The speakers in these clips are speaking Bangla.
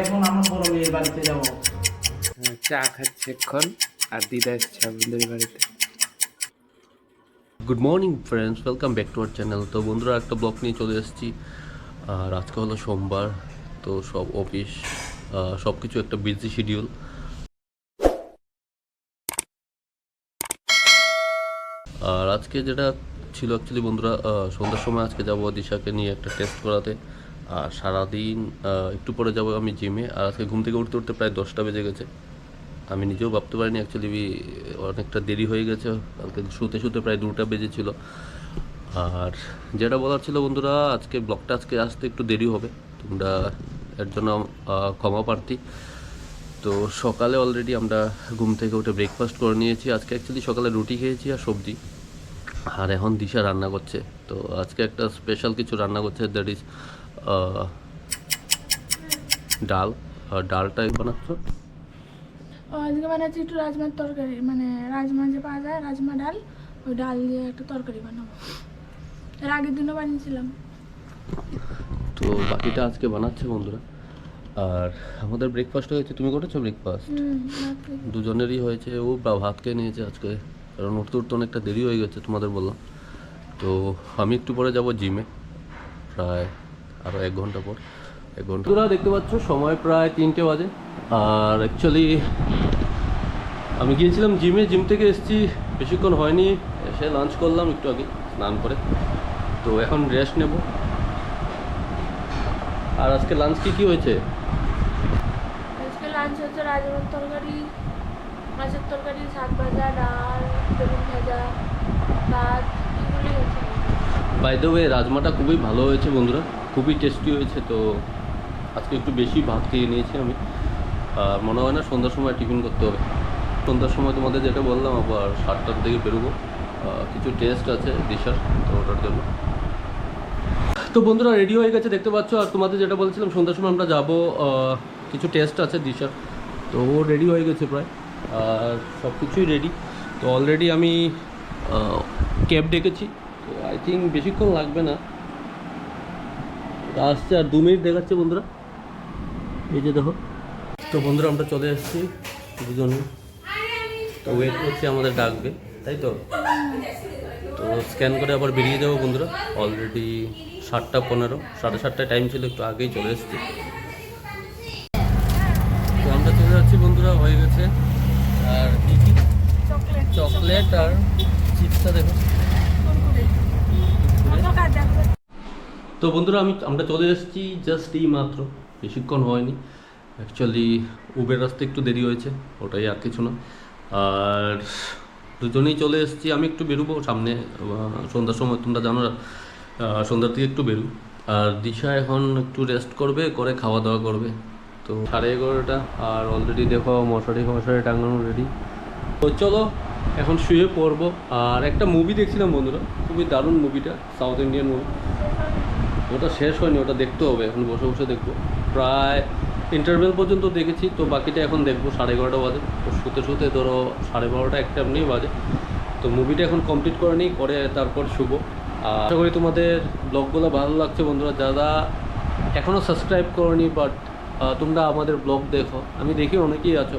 এখন আমরা বড় মেয়ের বাড়িতে যাব। চা খাচ্ছে এখন, আর দিদা এসছে আমাদের বাড়িতে। Good morning friends, welcome back to our channel. তো বন্ধুরা, একটা ব্লগ নিয়ে চলে এসেছি। আর আজকে হলো সোমবার, তো সব অফিস সব কিছু একটা বিজি শিডিউল। আর আজকে যেটা ছিল অ্যাকচুয়ালি বন্ধুরা, সন্ধ্যার সময় আজকে যাবো দিশাকে নিয়ে একটা টেস্ট করাতে। আর সারাদিন একটু পরে যাব আমি জিমে। আর আজকে ঘুম থেকে উঠতে উঠতে প্রায় 10টা বেজে গেছে। আমি নিজেও ভাবতে পারিনি, অ্যাকচুয়ালি অনেকটা দেরি হয়ে গেছে। কালকে শুতে শুতে প্রায় 2টা বেজেছিল। আর যেটা বলার ছিল বন্ধুরা, আজকে ব্লগটা আজকে আসতে একটু দেরি হবে, তোমরা এর জন্য ক্ষমা প্রার্থী। তো সকালে অলরেডি আমরা ঘুম থেকে উঠে ব্রেকফাস্ট করে নিয়েছি। আজকে অ্যাকচুয়ালি সকালে রুটি খেয়েছি আর সবজি। আর এখন দিশা রান্না করছে। তো আজকে একটা স্পেশাল কিছু রান্না করছে, দ্যাট ইজ ডাল। আর ডালটা বানাচ্ছ? আজকে বানাচ্ছি একটু রাজমার তরকারি, মানে রাজমা যে পাওয়া যায়, রাজমা ডাল, ওই ডাল দিয়ে একটা তরকারি বানাবো। এর আগের দিনও বানিয়েছিলাম। তো বাকিটা আজকে বানাচ্ছে বন্ধুরা। আর আমাদের ব্রেকফাস্ট হয়েছে। তুমি করেছো ব্রেকফাস্ট? দুজনেরই হয়েছে। ও ভাত খেয়ে নিয়েছে আজকে, কারণ উঠতে উঠতে অনেকটা দেরি হয়ে গেছে তোমাদের বললাম। তো আমি একটু পরে যাব জিমে, প্রায় আরও 1 ঘন্টা পর। 1 ঘন্টা। তোরা দেখতে পাচ্ছ সময় প্রায় 3টে বাজে। আর অ্যাকচুয়ালি আমি গিয়েছিলাম জিমে, জিম থেকে এসেছি, বেশিক্ষণ হয়নি। এসে লাঞ্চ করলাম একটু আগে স্নান করে। তো এখন রেস্ট নেব। আর আজকে লাঞ্চ কি হয়েছে? আজকে লাঞ্চ হচ্ছে রাজমার তরকারি, মাছের তরকারি, শাক ভাজা, ডাল, বেগুন ভাজা, ভাত, এগুলোই হয়েছে। বাই দ্য ওয়ে, রাজমাটা খুবই ভালো হয়েছে বন্ধুরা, খুবই টেস্টি হয়েছে। তো আজকে একটু বেশি ভাত খেয়ে নিয়েছি আমি। আর মনে হয় না সন্ধ্যার সময় টিফিন করতে হবে। সন্ধ্যার সময় তোমাদের যেটা বললাম, আবার 7টার দিকে বেরোবো। কিছু টেস্ট আছে দিশার, তো ওটার জন্য। তো বন্ধুরা রেডি হয়ে গেছে দেখতে পাচ্ছ। আর তোমাদের যেটা বলছিলাম, সন্ধ্যার সময় আমরা যাবো, কিছু টেস্ট আছে দিশার। তো ও রেডি হয়ে গেছে প্রায়, আর সব কিছুই রেডি। তো অলরেডি আমি ক্যাব ডেকেছি। তো আই থিঙ্ক বেশিক্ষণ লাগবে না, আসছে। আর 2 মিনিট দেখাচ্ছে বন্ধুরা, এই যে দেখো। তো বন্ধুরা আমরা চলে এসেছি দুজনে। তো ওয়েট করছি আমাদের ডাকবে, তাই তো। তো স্ক্যান করে আবার বেরিয়ে যাবো বন্ধুরা। অলরেডি 7:15, 7:30টায় টাইম ছিল, একটু আগেই চলে এসেছি। তো আমরা চলে যাচ্ছি বন্ধুরা, হয়ে গেছে। আর কি কি চকলেট আর চিপসটা দেখো। তো বন্ধুরা আমরা চলে এসেছি জাস্ট এই মাত্র, বেশিক্ষণ হয়নি। অ্যাকচুয়ালি উবের রাস্তা একটু দেরি হয়েছে, ওটাই আর কিছু না। আর দুজনেই চলে এসেছি। আমি একটু বেরোবো সামনে সন্ধ্যার সময়, তোমরা জানো সন্ধ্যার থেকে একটু বেরো। আর দিশা এখন একটু রেস্ট করবে, করে খাওয়া দাওয়া করবে। তো 11:30, আর অলরেডি দেখো মশারি টাঙানো রেডি। তো চলো এখন শুয়ে পড়বো। আর একটা মুভি দেখছিলাম বন্ধুরা, খুবই দারুণ মুভিটা, সাউথ ইন্ডিয়ান মুভি। ওটা শেষ হয়নি, ওটা দেখতে হবে, এখন বসে বসে দেখবো। প্রায় ইন্টারভেল পর্যন্ত দেখেছি, তো বাকিটা এখন দেখবো। 11:30 বাজে। তো শুতে শুতে ধরো 12:30 একটা এমনি বাজে। তো মুভিটা এখন কমপ্লিট করে নিই, করে তারপর শুভ। আর আশা করি তোমাদের ব্লগগুলো ভালো লাগছে বন্ধুরা। যারা এখনও সাবস্ক্রাইব করোনি, বাট তোমরা আমাদের ব্লগ দেখো, আমি দেখি অনেকেই আছো,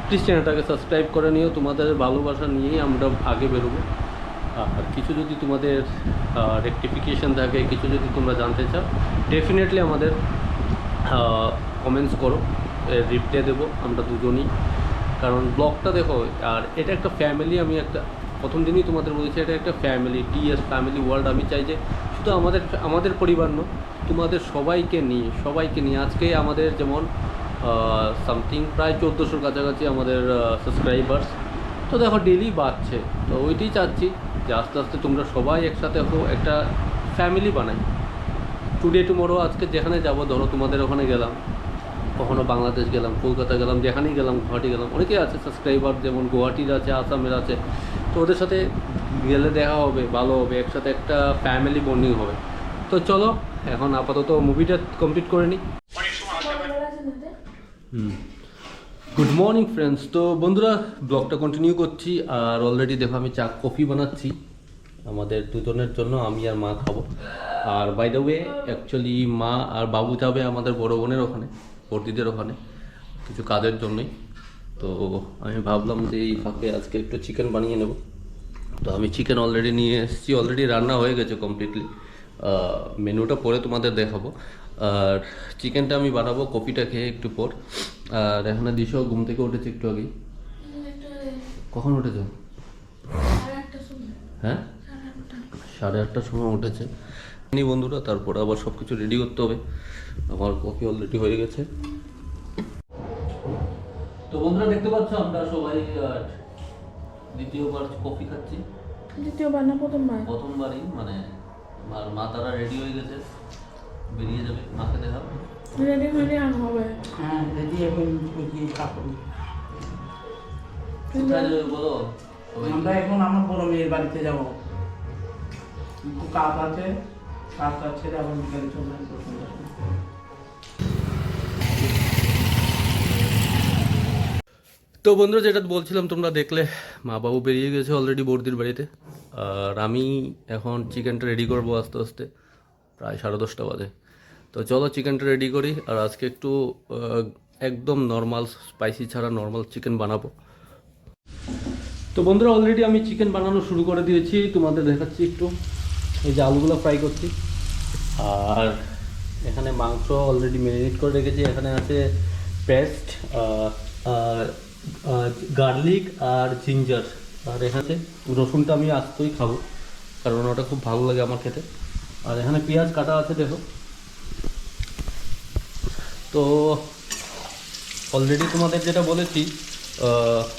প্লিজ চ্যানেলটাকে সাবস্ক্রাইব করে নিও। তোমাদের ভালোবাসা নিয়েই আমরা আগে বেরোবো। আর কিছু যদি তোমাদের রেকটিফিকেশান থাকে, কিছু যদি তোমরা জানতে চাও, ডেফিনেটলি আমাদের কমেন্টস করো, রিপ্লাই দেবো আমরা দুজনই। কারণ ব্লগটা দেখো, আর এটা একটা ফ্যামিলি। আমি একটা প্রথম দিনই তোমাদের বলেছি, এটা একটা ফ্যামিলি, টিএস ফ্যামিলি ওয়ার্ল্ড। আমি চাই যে শুধু আমাদের পরিবার নয়, তোমাদের সবাইকে নিয়ে আজকে আমাদের যেমন সামথিং প্রায় 1400 কাছাকাছি আমাদের সাবস্ক্রাইবার্স। তো দেখো ডেলি বাড়ছে। তো ওইটাই চাচ্ছি যে আস্তে আস্তে তোমরা সবাই একসাথে একটা ফ্যামিলি বানাই। টুডে টুমোরো আজকে যেখানে যাবো, ধরো তোমাদের ওখানে গেলাম, কখনো বাংলাদেশ গেলাম, কলকাতা গেলাম, যেখানেই গেলাম, গুয়াহাটি গেলাম, অনেকেই আছে সাবস্ক্রাইবার, যেমন গুয়াহাটির আছে, আসামের আছে। তো ওদের সাথে গেলে দেখা হবে, ভালো হবে, একসাথে একটা ফ্যামিলি বন্ডিং হবে। তো চলো এখন আপাতত মুভিটা কমপ্লিট করে নিই। Good morning friends. তো বন্ধুরা ব্লগটা কন্টিনিউ করছি। আর অলরেডি দেখো আমি কফি বানাচ্ছি আমাদের দুজনের জন্য, আমি আর মা খাবো। আর বাই দ্য ওয়ে অ্যাকচুয়ালি মা আর বাবু যাবে আমাদের বড় বোনের ওখানে। বর্দিদের ওখানে কিছু কাজের জন্যই। তো আমি ভাবলাম যে এই ফাঁকে আজকে একটু চিকেন বানিয়ে নেব। তো আমি চিকেন অলরেডি নিয়ে এসেছি, অলরেডি রান্না হয়ে গেছে কমপ্লিটলি। মেনুটা পরে তোমাদের দেখাবো। আর চিকেনটা আমি বানাবো কফিটা খেয়ে একটু পর। আর এখানে দিশাও ঘুম থেকে উঠেছে একটু আগেই। কখন উঠেছো? হ্যাঁ, 8:30টার সময় উঠেছে বন্ধুরা। তারপরে আবার সব কিছু রেডি করতে হবে। আমার কফি অলরেডি হয়ে গেছে। তো বন্ধুরা দেখতে পাচ্ছ আমরা সবাই দ্বিতীয়বার কফি খাচ্ছি। দ্বিতীয়বার না প্রথমবার? প্রথমবারই, মানে আর মা তারা রেডি হয়ে গেছে, বেরিয়ে যাবে। মাকে দেখাও। রেডি হলে আর হবে? হ্যাঁ রেডি এখন কি কাপড় কোথায় যাবে বলো? সবাই আমরা এখন আমার বড় মেয়ের বাড়িতে যাব, একটু কাজ আছে, কাজটা ছেড়ে আবার বিকালে চলে আসবো। তো বন্ধুরা যেটা বলছিলাম, তোমরা দেখলে মা বাবু বেরিয়ে গেছে অলরেডি বর্দির বাড়িতে। আর আমি এখন চিকেনটা রেডি করবো আস্তে আস্তে, প্রায় 10:30 বাজে। তো চলো চিকেনটা রেডি করি। আর আজকে একটু একদম নর্মাল স্পাইসি ছাড়া নর্মাল চিকেন বানাবো। তো বন্ধুরা অলরেডি আমি চিকেন বানানো শুরু করে দিয়েছি, তোমাদের দেখাচ্ছি একটু। এই যে আলুগুলো ফ্রাই করছি। আর এখানে মাংস অলরেডি ম্যারিনেট করে রেখেছি। এখানে আছে পেস্ট, গার্লিক আর জিঞ্জার। আর এখানে রসুনটা আমি আস্তই খাবো, কারণ ওটা খুব ভালো লাগে আমার খেতে। আর এখানে পেঁয়াজ কাটা আছে দেখো। তো অলরেডি তোমাদের যেটা বলেছি,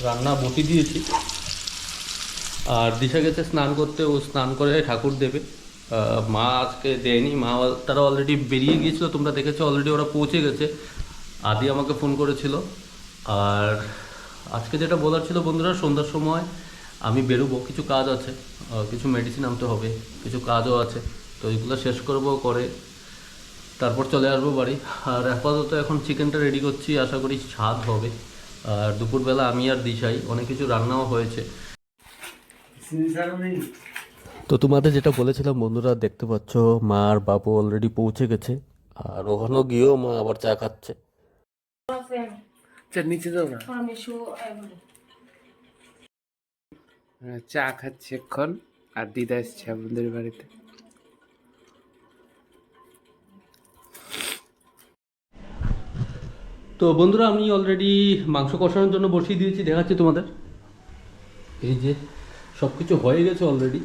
রান্না বসিয়ে দিয়েছি। আর দিশা গেছে স্নান করতে, ও স্নান করে ঠাকুর দেবে। মা আজকে দেয়নি, মা তারা অলরেডি বেরিয়ে গিয়েছিলো, তোমরা দেখেছো অলরেডি ওরা পৌঁছে গেছে। আদি আমাকে ফোন করেছিল। আর আজকে যেটা বলার ছিল বন্ধুরা, সন্ধ্যার সময় আমি বেরোবো, কিছু কাজ আছে, কিছু মেডিসিন আনতে হবে, কিছু কাজও আছে। তো এইগুলো শেষ করবো, করে তারপর চলে আসবো বাড়ি। আর আপাতত এখন চিকেনটা রেডি করছি, আশা করি স্বাদ হবে। আর দুপুরবেলা আমি আর দিশাই অনেক কিছু রান্নাও হয়েছে। তো তোমাদের যেটা বলেছিলাম বন্ধুরা, দেখতে পাচ্ছ মা আর বাবু অলরেডি পৌঁছে গেছে। আর ওখানেও গিয়েও মা আবার চা খাচ্ছে। নিচে যাও না, চা খাচ্ছে এখন। আর দিদা এসছে আমাদের বাড়িতে। তো বন্ধুরা আমি অলরেডি মাংস কষানোর জন্য বসিয়ে দিয়েছি, দেখাচ্ছি তোমাদের। এই যে সব কিছু হয়ে গেছে অলরেডি,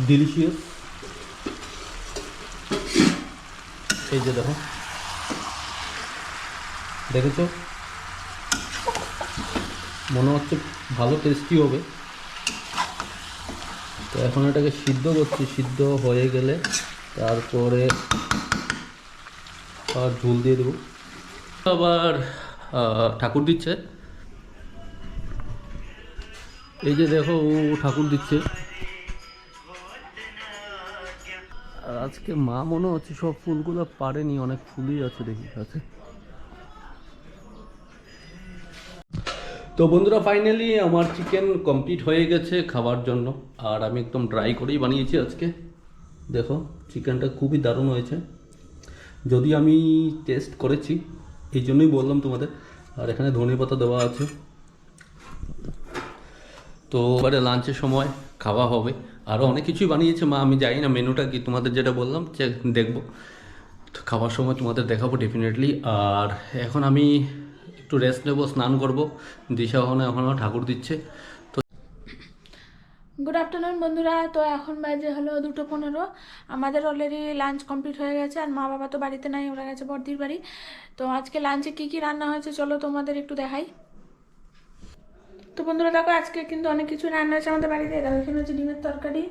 ডিলিশিয়াস। এই যে দেখো, দেখেছো, মনে হচ্ছে ভালো টেস্টি হবে। তো এখন এটাকে সিদ্ধ করছি, সিদ্ধ হয়ে গেলে তারপরে আর ঝোল দিয়ে দেবো। আবার ঠাকুর দিচ্ছে। এই যে দেখো, ও ঠাকুর দিচ্ছে। আর আজকে মা মনে হচ্ছে সব ফুলগুলো পারেনি, অনেক ফুলই আছে দেখি কাছে। তো বন্ধুরা ফাইনালি আমার চিকেন কমপ্লিট হয়ে গেছে খাবার জন্য। আর আমি একদম ড্রাই করেই বানিয়েছি আজকে। দেখো চিকেনটা খুবই দারুণ হয়েছে, যদি আমি টেস্ট করেছি, এই জন্যই বললাম তোমাদের। আর এখানে ধনেপাতা দেওয়া আছে। তো এবারে লাঞ্চের সময় খাওয়া হবে। আরও অনেক কিছুই বানিয়েছে মা, আমি জানি না মেনুটা কি, তোমাদের যেটা বললাম যে দেখবো। তো খাওয়ার সময় তোমাদের দেখাবো ডেফিনেটলি। আর এখন আমি একটু রেস্ট নেবো, স্নান করবো। দিশা এখনও ঠাকুর দিচ্ছে। তো গুড আফটারনুন বন্ধুরা। তো এখন বাজে হলো 2:15। আমাদের অলরেডি লাঞ্চ কমপ্লিট হয়ে গেছে। আর মা বাবা তো বাড়িতে নাই, ওরা গেছে বর্দির বাড়ি। তো আজকে লাঞ্চে কী কী রান্না হয়েছে চলো তোমাদের একটু দেখাই। তো বন্ধুরা দেখো, আজকে কিন্তু অনেক কিছু রান্না হয়েছে আমাদের বাড়িতে। দেখো এখানে হচ্ছে ডিমের তরকারি,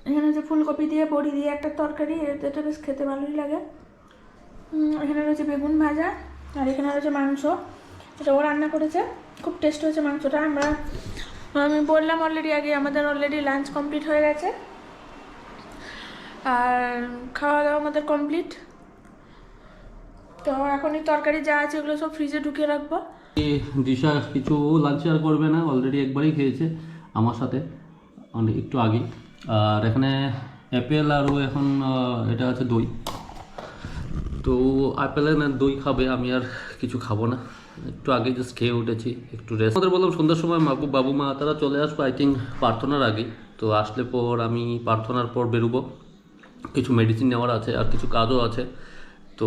এখানে হচ্ছে ফুলকপি দিয়ে বড়ি দিয়ে একটা তরকারি, এটা বেশ খেতে ভালোই লাগে। এখানে রয়েছে বেগুন ভাজা। আর এখানে রয়েছে মাংস, এটা ও রান্না করেছে, খুব টেস্ট হয়েছে মাংসটা। আমি বললাম অলরেডি আগে, আমাদের অলরেডি লাঞ্চ কমপ্লিট হয়ে গেছে। আর খাওয়া দাওয়া আমাদের কমপ্লিট। তো এখন এই তরকারি যা আছে এগুলো সব ফ্রিজে ঢুকিয়ে রাখবো। দিশা কিছু লাঞ্চ আর করবে না, অলরেডি একবারই খেয়েছে আমার সাথে অনেক একটু আগে। আর এখানে অ্যাপেল আর এখন এটা আছে দই। তো আপেল না দই খাবে, আমি আর কিছু খাবো না, একটু আগে জাস্ট খেয়ে উঠেছি, একটু রেস্ট। আমাদের বললাম সন্ধ্যার সময় বাবু মা তারা চলে আসবো আই থিঙ্ক প্রার্থনার আগে। তো আসলে পর আমি প্রার্থনার পর বেরোবো, কিছু মেডিসিন নেওয়ার আছে আর কিছু কাজও আছে। তো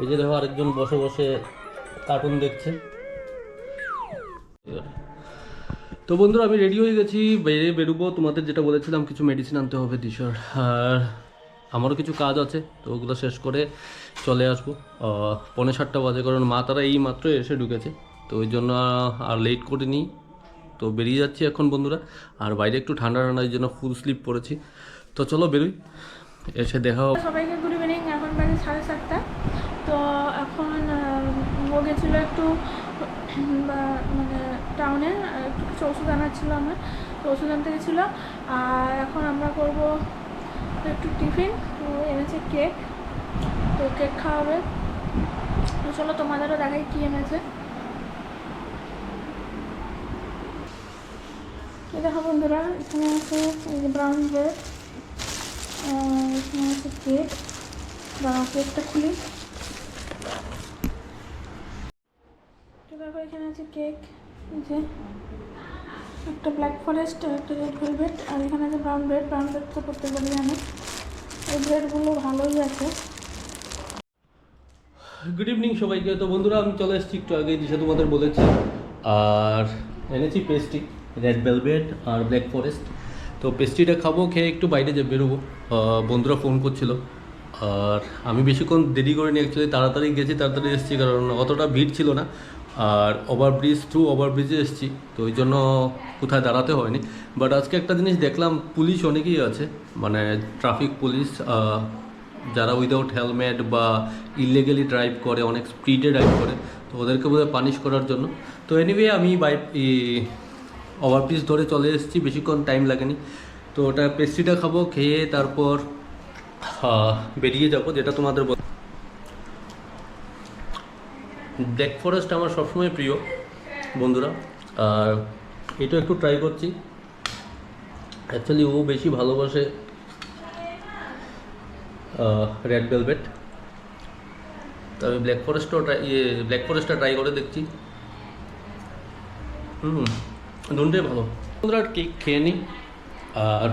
এই যে দেখো আরেকজন বসে বসে কার্টুন দেখছে। তো বন্ধুরা আমি রেডি হয়ে গেছি, বেরোবো। তোমাদের যেটা বলেছিলাম কিছু মেডিসিন আনতে হবে দিশার, আর আমারও কিছু কাজ আছে, তো ওগুলো শেষ করে চলে আসবো। 6:45 বাজে, কারণ মা তারা এই মাত্র এসে ঢুকেছে, তো ওই জন্য আর লেট করিনি। তো বেরিয়ে যাচ্ছি এখন বন্ধুরা, আর বাইরে একটু ঠান্ডা ঠান্ডা, এই জন্য ফুল স্লিপ পরেছি। তো চলো বেরোই, এসে দেখা হবে। সবাইকে গুড ইভিনিং। এখন বাজে 7:30। তো এখন ও গেছিলো একটু মানে টাউনে, একটু কিছু ওষুধ আনার ছিল আমার, তো ওষুধ আনতে গেছিলো। আর এখন আমরা করবো একটু টিফিন। তো এনেছে কেক, তো কেক খাওয়াবে। তো চলো তোমাদেরও দেখাই কী এনেছে। এই দেখো বন্ধুরা, এখানে আছে ব্রাউন ব্রেড, এখানে আছে কেক। দাঁড়াও কেকটা খুলি। তো দেখো এখানে আছে কেক, যে একটা ব্ল্যাক ফরেস্ট, একটা রেড ভেলভেট, আর এখানে আছে ব্রাউন ব্রেড। ব্রাউন ব্রেড তো প্রত্যেকবারই আনে, এই ব্রেডগুলো ভালোই আছে। গুড ইভিনিং সবাইকে। তো বন্ধুরা আমি চলে এসেছি একটু আগে, যেটা তোমাদের বলেছি, আর এনেছি পেস্ট্রি, রেড ভেলভেট আর ব্ল্যাক ফরেস্ট। তো পেস্ট্রিটা খাবো, খেয়ে একটু বাইরে যে বেরোবো। বন্ধুরা ফোন করছিল, আর আমি বেশিক্ষণ দেরি করিনি, অ্যাকচুয়ালি তাড়াতাড়ি গেছি, তাড়াতাড়ি এসেছি, কারণ অতটা ভিড় ছিল না। আর ওভারব্রিজে এসেছি, তো ওই জন্য কোথায় দাঁড়াতে হয়নি। বাট আজকে একটা জিনিস দেখলাম, পুলিশ অনেকেই আছে, মানে ট্রাফিক পুলিশ, যারা উইদাউট হেলমেট বা ইলিগালি ড্রাইভ করে, অনেক স্পিডে ড্রাইভ করে, তো ওদেরকে বোধহয় পানিশ করার জন্য। তো এনিওয়ে আমি ওভারব্রিজ ধরে চলে এসেছি, বেশিক্ষণ টাইম লাগেনি। তো ওটা পেস্ট্রিটা খাবো, খেয়ে তারপর বেরিয়ে যাবো। যেটা তোমাদের ব্ল্যাক ফরেস্ট আমার সবসময় প্রিয় বন্ধুরা, আর এটা একটু ট্রাই করছি। অ্যাকচুয়ালি ও বেশি ভালোবাসে রেড ভেলভেট, তো আমি ব্ল্যাক ফরেস্টটা ট্রাই করে দেখছি। দুটোই ভালো বন্ধুরা। কেক খেয়ে নিই, আর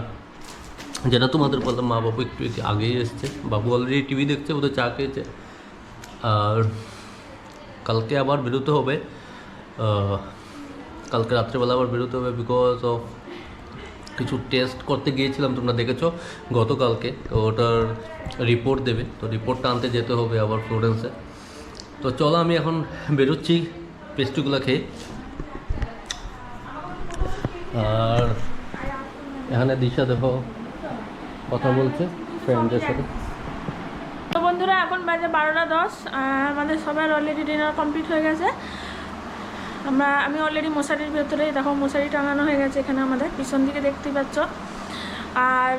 যেটা তোমাদের বললাম মা বাবু একটু আগেই এসছে, বাবু অলরেডি টিভি দেখছে, ওদের চা খেয়েছে। আর কালকে আবার বেরোতে হবে, কালকে রাত্রেবেলা আবার বেরোতে হবে, বিকজ অফ কিছু টেস্ট করতে গিয়েছিলাম, তোমরা দেখেছো গতকালকে। তো ওটার রিপোর্ট দেবে, তো রিপোর্টটা আনতে যেতে হবে আবার ফ্লোরেন্সে। তো চলো আমি এখন বেরোচ্ছি পেস্ট্রিগুলো খেয়ে। আর এখানে দিশা দেখো কথা বলছে ফ্রেন্ডদের সাথে। তো বন্ধুরা এখন বাজে 12:10। আমাদের সবার অলরেডি ডিনার কমপ্লিট হয়ে গেছে। আমি অলরেডি মশারির ভেতরে, দেখো মশারি টাঙানো হয়ে গেছে এখানে আমাদের পিছন দিকে, দেখতেই পাচ্ছ। আর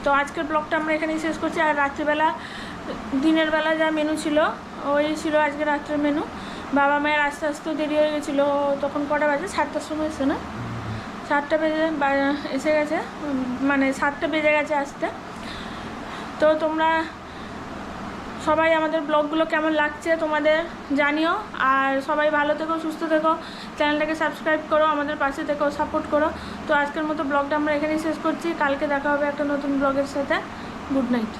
তো আজকের ব্লগটা আমরা এখানেই শেষ করছি। আর রাত্রিবেলা, দিনের বেলা যা মেনু ছিল ওই ছিল আজকে রাত্রের মেনু। বাবা মায়ের আস্তে আস্তে দেরি হয়ে গেছিলো, তখন কটা বাজে, 7টার সময় এসে না, 7টা বেজে এসে গেছে, মানে 7টা বেজে গেছে আসতে। তো তোমরা সবাই আমাদের ব্লগগুলো কেমন লাগছে তোমাদের জানিও, আর সবাই ভালো থেকো, সুস্থ থেকো, চ্যানেলটাকে সাবস্ক্রাইব করো, আমাদের পাশে থেকো, সাপোর্ট করো। তো আজকের মতো ব্লগটা আমরা এখানেই শেষ করছি, কালকে দেখা হবে একটা নতুন ব্লগের সাথে। Good night.